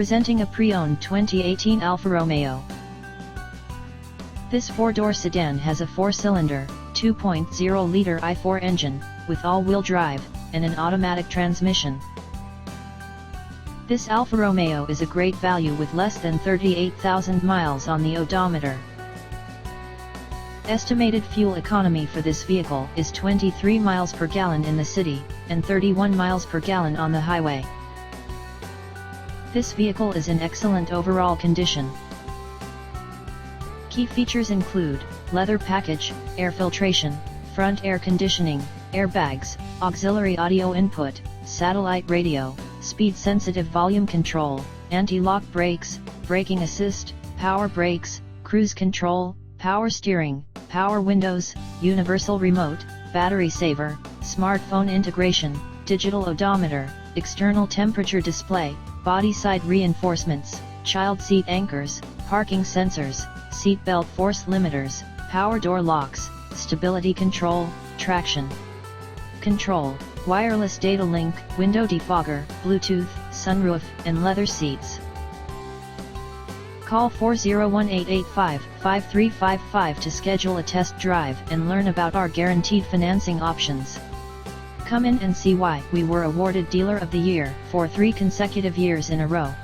Presenting a pre-owned 2018 Alfa Romeo. This four-door sedan has a four-cylinder, 2.0-liter i4 engine, with all-wheel drive, and an automatic transmission. This Alfa Romeo is a great value with less than 38,000 miles on the odometer. Estimated fuel economy for this vehicle is 23 miles per gallon in the city, and 31 miles per gallon on the highway. This vehicle is in excellent overall condition. Key features include leather package, air filtration, front air conditioning, airbags, auxiliary audio input, satellite radio, speed-sensitive volume control, anti-lock brakes, braking assist, power brakes, cruise control, power steering, power windows, universal remote, battery saver, smartphone integration, digital odometer, external temperature display, body side reinforcements, child seat anchors, parking sensors, seat belt force limiters, power door locks, stability control, traction control, wireless data link, window defogger, Bluetooth, sunroof, and leather seats. Call 401-885-5355 to schedule a test drive and learn about our guaranteed financing options. Come in and see why we were awarded Dealer of the Year for 3 consecutive years in a row.